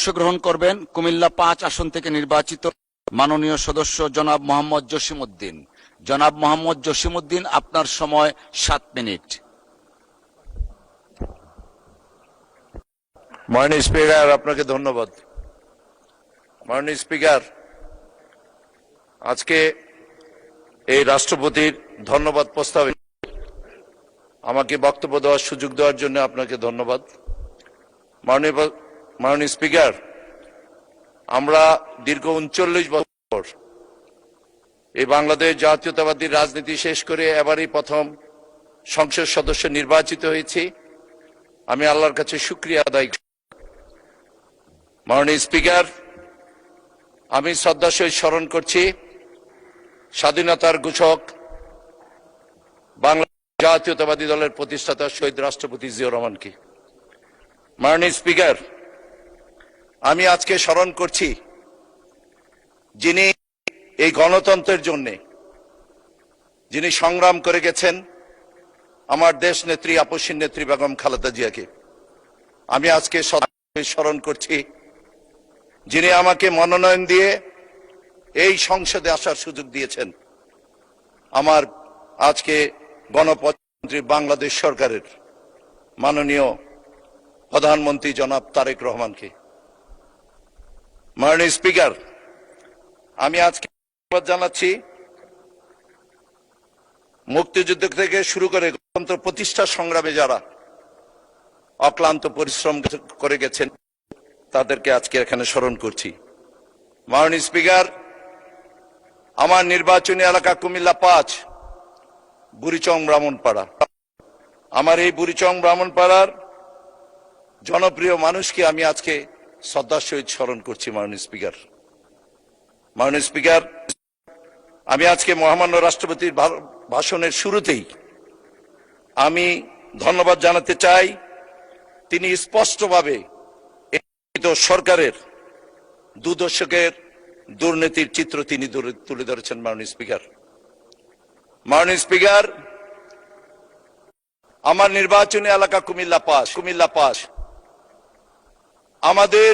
অংশগ্রহণ করবেন কুমিল্লা ৫ আসন থেকে নির্বাচিত মাননীয় সদস্য জনাব মোহাম্মদ জসিমউদ্দিন। জনাব মোহাম্মদ জসিমউদ্দিন, আপনার সময় ৭ মিনিট। মাননীয় স্পিকার, আপনাকে ধন্যবাদ। মাননীয় স্পিকার, আজকে এই রাষ্ট্রপতির ধন্যবাদ প্রস্তাবে আমাকে বক্তব্য দেওয়ার সুযোগ দেওয়ার জন্য আপনাকে ধন্যবাদ। মাননীয় স্পিকার, আমরা দীর্ঘ ৩৯ বছর এই বাংলাদেশ জাতীয়তাবাদী রাজনীতি শেষ করে এবারই প্রথম সংসদ সদস্য নির্বাচিত হয়েছি। আমি আল্লাহর কাছে শুকরিয়া আদায় করি। মাননীয় স্পিকার, আমি শ্রদ্ধার সহিত স্মরণ করছি স্বাধীনতার ঘোষক বাংলাদেশ জাতীয়তাবাদী দলের প্রতিষ্ঠাতা শহীদ রাষ্ট্রপতি জিয়াউর রহমানকে। মাননীয় স্পিকার, আমি আজকে স্মরণ করছি যিনি এই গণতন্ত্রের জন্য যিনি সংগ্রাম করে গেছেন, আমার দেশ নেত্রী আপসীন নেত্রী বেগম খালেদা জিয়াকে। আমি আজকে স্মরণ করছি যিনি আমাকে মনোনয়ন দিয়ে এই সংসদে আসার সুযোগ দিয়েছেন, আমার আজকে গণপ্রজাতন্ত্রী বাংলাদেশ সরকারের মাননীয় প্রধানমন্ত্রী জনাব তারেক রহমানকে। মাননীয় স্পিকার, আমি আজকে ধন্যবাদ জানাচ্ছি মুক্তিযুদ্ধ থেকে শুরু করে গণতন্ত্র প্রতিষ্ঠা সংগ্রামে যারা অক্লান্ত পরিশ্রম করে গেছেন তাদেরকে আজকে এখানে স্মরণ করছি। মাননীয় স্পিকার, আমার নির্বাচনী এলাকা কুমিল্লা ৫, বুড়িচং ব্রাহ্মণপাড়া। আমার এই বুড়িচং ব্রাহ্মণপাড়ার জনপ্রিয় মানুষকে আমি আজকে শ্রদ্ধার সহিত স্মরণ করছি। মাননীয় স্পিকার, আমি আজকে মহামান্য রাষ্ট্রপতির ভাষণের শুরুতেই আমি ধন্যবাদ জানাতে চাই। তিনি স্পষ্টভাবে সরকারের ২ দশকের দুর্নীতির চিত্র তিনি তুলে ধরেছেন। মাননীয় স্পিকার, আমার নির্বাচনী এলাকা কুমিল্লা ৫। আমাদের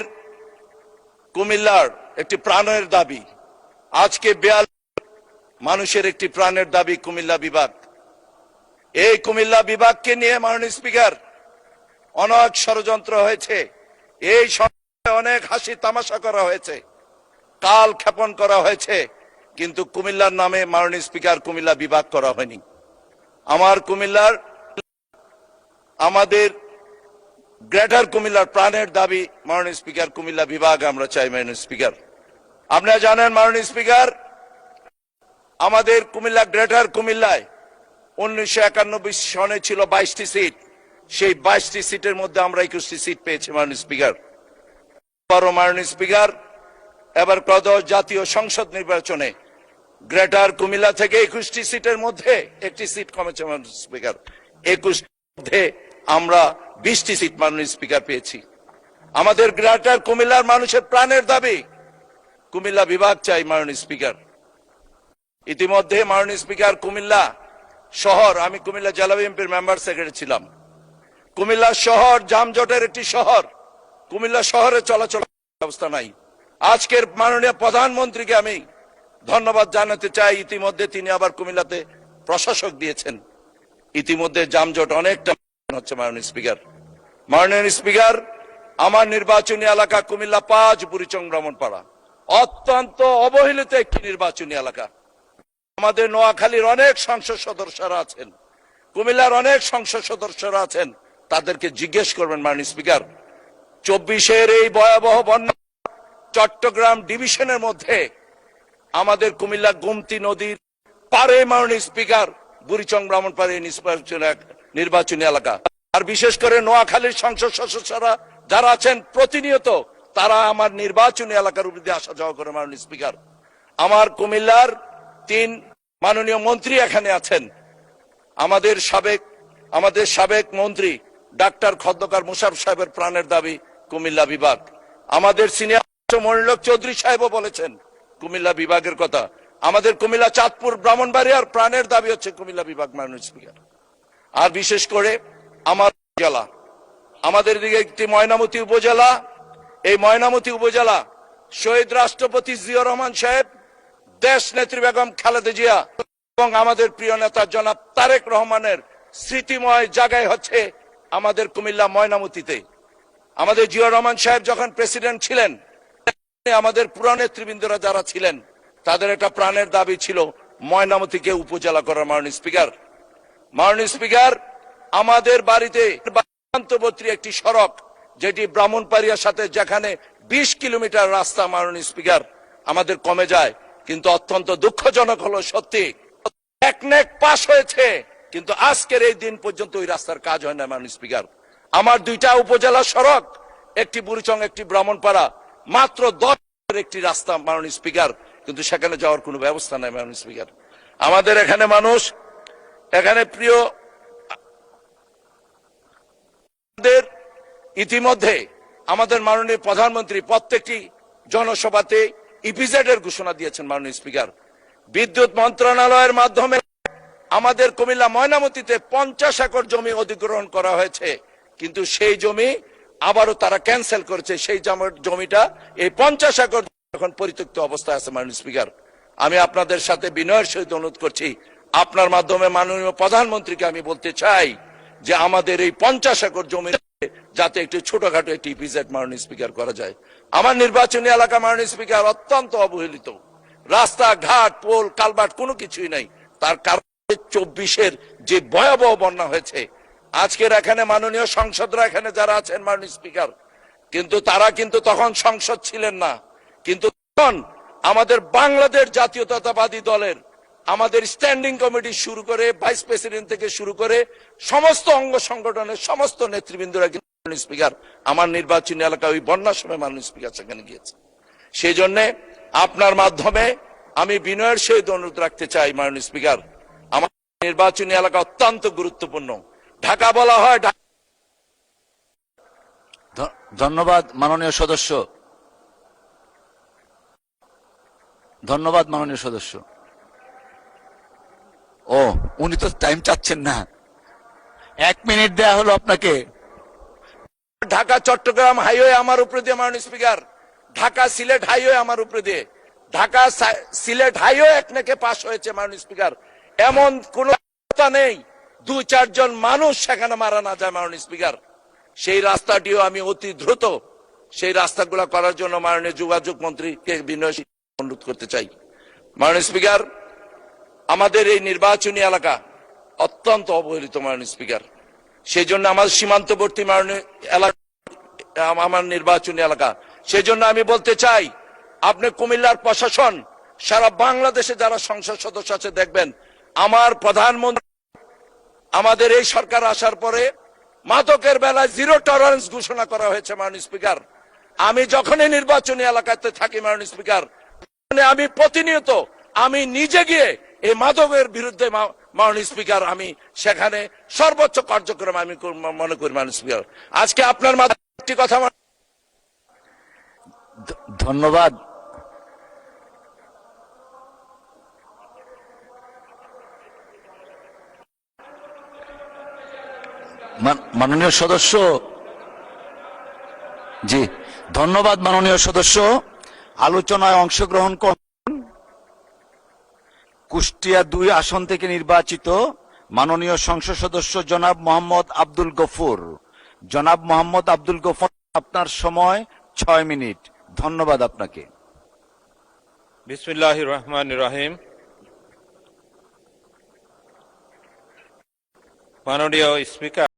কুমিল্লার একটি প্রাণের দাবি, আজকে ৪২ মানুষের একটি প্রাণের দাবি কুমিল্লা বিভাগ। এই কুমিল্লা বিভাগকে নিয়ে মাননীয় স্পিকার অনেক ষড়যন্ত্র হয়েছে, এই অনেক হাসি তামাশা করা হয়েছে, কাল ক্ষেপণ করা হয়েছে, কিন্তু কুমিল্লার নামে মাননীয় স্পিকার কুমিল্লা বিভাগ করা হয়নি। আমাদের গ্রেটার কুমিল্লার প্রাণের দাবি মাননীয় স্পিকার কুমিল্লা বিভাগ আমরা চাই। মাননীয় স্পিকার, আপনারা জানেন মাননীয় স্পিকার, আমাদের কুমিল্লা গ্রেটার কুমিল্লায় 1991 সনে ছিল 22টি সিট। সেই 22টি সিটের মধ্যে আমরা 21টি সিট পেয়েছি। মাননীয় স্পিকার, মাননীয় স্পিকার, এবার ত্রয়োদশ জাতীয় সংসদ নির্বাচনে গ্রেটার কুমিল্লা থেকে 21টি সিটের মধ্যে একটি সিট কমেছে। মাননীয় স্পিকার, 21টির মধ্যে আমরা 20টি সিট মাননীয় স্পিকার পেয়েছি। আমাদের গ্রেটার কুমিল্লার মানুষের প্রাণের দাবি কুমিল্লা বিভাগ চাই। মাননীয় স্পিকার, ইতিমধ্যে মাননীয় স্পিকার কুমিল্লা শহর, আমি কুমিল্লা জেলা বিএনপির মেম্বার সেক্রেটারি ছিলাম। কুমিল্লা শহর যানজটের একটি শহর। কুমিল্লা শহরে চলাচল ব্যবস্থা নাই। আজকের মাননীয় প্রধানমন্ত্রীকে আমি ধন্যবাদ জানাতে চাই, ইতিমধ্যে তিনি আবার কুমিল্লাতে প্রশাসক দিয়েছেন। ইতিমধ্যে যানজট অনেকটা হচ্ছে। মাননীয় স্পিকার, আমার নির্বাচনী এলাকা কুমিল্লা ৫, বুড়িচং ব্রাহ্মণপাড়া অত্যন্ত অবহেলিত একটি নির্বাচনী এলাকা। আমাদের নোয়াখালীর অনেক সংসদ সদস্যরা আছেন, কুমিল্লার অনেক সংসদ সদস্যরা আছেন, তাদেরকে জিজ্ঞেস করবেন মাননীয় স্পিকার, 24-এর এই ভয়াবহ বন্যা চট্টগ্রাম ডিভিশনের মধ্যে আমাদের কুমিল্লা গোমতী নদীর পারে মাননীয় স্পিকার বুড়িচং ব্রাহ্মণপাড়া নির্বাচনী এলাকা। আর বিশেষ করে নোয়াখালীর সংসদ সদস্যরা যারা আছেন প্রতিনিয়ত তারা আমার নির্বাচনী এলাকার উপর দিয়ে আসা যাওয়া করে। মাননীয় স্পিকার, আমার কুমিল্লার 3 মাননীয় মন্ত্রী এখানে আছেন। আমাদের সাবেক মন্ত্রী ডাক্তার খন্দকার মুশারফ সাহেবের প্রাণের দাবি কুমিল্লা বিভাগ। আমাদের সিনিয়র মনিরুল চৌধুরী সাহেবও বলেছেন কুমিল্লা বিভাগের কথা। আমাদের কুমিল্লা চাঁদপুর ব্রাহ্মণবাড়িয়ার প্রাণের দাবি হচ্ছে কুমিল্লা বিভাগ। মাননীয় স্পিকার, আর বিশেষ করে আমার জেলা, আমাদের দিকে একটি ময়নামতি উপজেলা, এই ময়নামতি উপজেলা শহীদ রাষ্ট্রপতি জিয়াউর রহমান সাহেব, দেশ নেত্রী বেগম খালেদা জিয়া এবং আমাদের প্রিয় নেতা জনাব তারেক রহমানের স্মৃতিময় জায়গায় হচ্ছে আমাদের কুমিল্লা ময়নামতিতে। আমাদের জিয়াউর রহমান সাহেব যখন প্রেসিডেন্ট ছিলেন, আমাদের পুরান নেতৃবৃন্দরা যারা ছিলেন তাদের একটা প্রাণের দাবি ছিল ময়নামতিকে উপজেলা করার। মাননীয় স্পিকার, আমাদের বাড়িতে সীমান্তবর্তী একটি সড়ক যেটি ব্রাহ্মণবাড়িয়ার সাথে, যেখানে 20 কিলোমিটার রাস্তা মাননীয় স্পিকার আমাদের কমে যায়, কিন্তু অত্যন্ত দুঃখজনক হলো সত্যি একনেক পাস হয়েছে, কিন্তু আজকের এই দিন পর্যন্ত ওই রাস্তার কাজ হয় না মাননীয় স্পিকার। আমার 2টা উপজেলা সড়ক, একটি বুড়িচং একটি ব্রাহ্মণপাড়া, মাত্র 10 একটি রাস্তা মাননীয় স্পিকার, কিন্তু সেখানে যাওয়ার কোনো ব্যবস্থা নাই মাননীয় স্পিকার। আমাদের এখানে মানুষ, এখানে প্রিয় ইতিমধ্যে আমাদের মাননীয় প্রধানমন্ত্রী প্রত্যেকটি জনসভাতে ইপিজেড এর ঘোষণা দিয়েছেন মাননীয় স্পিকার। বিদ্যুৎ মন্ত্রণালয়ের মাধ্যমে আমাদের কুমিল্লা ময়নামতিতে 50 একর জমি অধিগ্রহণ করা হয়েছে, কিন্তু সেই জমি আবারও তারা ক্যান্সেল করেছে। সেই জমিটা, এই 50 একর এখন পরিত্যক্ত অবস্থায় আছে মাননীয় স্পিকার। আমি আপনাদের সাথে বিনয়ের সহিত অনুরোধ করছি, আপনার মাধ্যমে মাননীয় প্রধানমন্ত্রীকে আমি বলতে চাই যে আমাদের এই 50 একর জমি যাতে একটু ছোটখাটো একটি ইপিজেড মাননীয় স্পিকার করা যায়। আমার নির্বাচনী এলাকা মাননীয় স্পিকার অত্যন্ত অবহেলিত, রাস্তাঘাট পোল কালভার্ট কোনো কিছুই নাই। তার কারণে 24-এর যে ভয়াবহ বন্যা হয়েছে, আজকের এখানে মাননীয় সংসদরা এখানে যারা আছেন মাননীয় স্পিকার, কিন্তু তারা কিন্তু তখন সংসদ ছিলেন না, কিন্তু তখন আমাদের বাংলাদেশ জাতীয়তাবাদী দলের আমাদের স্ট্যান্ডিং কমিটি শুরু করে ভাইস প্রেসিডেন্ট থেকে শুরু করে সমস্ত অঙ্গ সংগঠনের সমস্ত নেতৃবৃন্দরা কিন্তু মাননীয় স্পিকার আমার নির্বাচনী এলাকা ওই বন্যার সময় মাননীয় স্পিকার সেখানে গিয়েছে। সেই জন্য আপনার মাধ্যমে আমি বিনয়ের সহিত অনুরোধ রাখতে চাই মাননীয় স্পিকার, আমার নির্বাচনী এলাকা অত্যন্ত গুরুত্বপূর্ণ। ঢাকা বলা হয়। ধন্যবাদ মাননীয় সদস্য, ধন্যবাদ মাননীয় সদস্য। ও, উনি তো টাইম চাচ্ছেন না, 1 মিনিট দেয়া হলো আপনাকে। ঢাকা চট্টগ্রাম হাইওয়ে আমার উপরে দিয়ে মাননীয় স্পিকার, ঢাকা সিলেট হাইওয়ে আমার উপরে দিয়ে, ঢাকা সিলেট হাইওয়ে একনেকে পাস হয়েছে মাননীয় স্পিকার। এমন কোন রাস্তা নেই 2-4 জন মানুষ সেখানে মারা না যায় মাননীয় স্পিকার। সেই রাস্তাটিও আমি অতি দ্রুত সেই রাস্তাগুলো করার জন্য মাননীয় যোগাযোগ মন্ত্রীকে বিনয় অনুরোধ করতে চাই। মাননীয় স্পিকার, আমাদের এই নির্বাচনী এলাকা অত্যন্ত অবহেলিত মাননীয় স্পিকার। সেই জন্য আমার সীমান্তবর্তী মাননীয় এলাকা আমার নির্বাচনী এলাকা। সেই জন্য আমি বলতে চাই, আপনি কুমিল্লার প্রশাসন, সারা বাংলাদেশে যারা সংসদ সদস্য আছে দেখবেন, আমার প্রধানমন্ত্রী আমাদের এই সরকার আসার পরে মাদকের বেলায় 0 টলারেন্স ঘোষণা করা হয়েছে মাননীয় স্পিকার। আমি যখনই নির্বাচনী এলাকাতে থাকি মাননীয় স্পিকার, আমি প্রতিনিয়ত আমি নিজে গিয়ে এই মাদকের বিরুদ্ধে মাননীয় স্পিকার আমি সেখানে সর্বোচ্চ কার্যক্রম আমি মনে করি মাননীয় স্পিকার। আজকে আপনার মাধ্যমে একটি কথা। ধন্যবাদ। মাননীয় সদস্য, জি ধন্যবাদ মাননীয় সদস্য। আলোচনায় অংশগ্রহণ করুন কুষ্টিয়া 2 আসন থেকে নির্বাচিত মাননীয় সংসদ সদস্য জনাব মোহাম্মদ আব্দুল গফুর। জনাব মোহাম্মদ আব্দুল গফুর, আপনার সময় 6 মিনিট। ধন্যবাদ আপনাকে। বিসমিল্লাহির রহমানির রহিম। মাননীয় স্পিকার,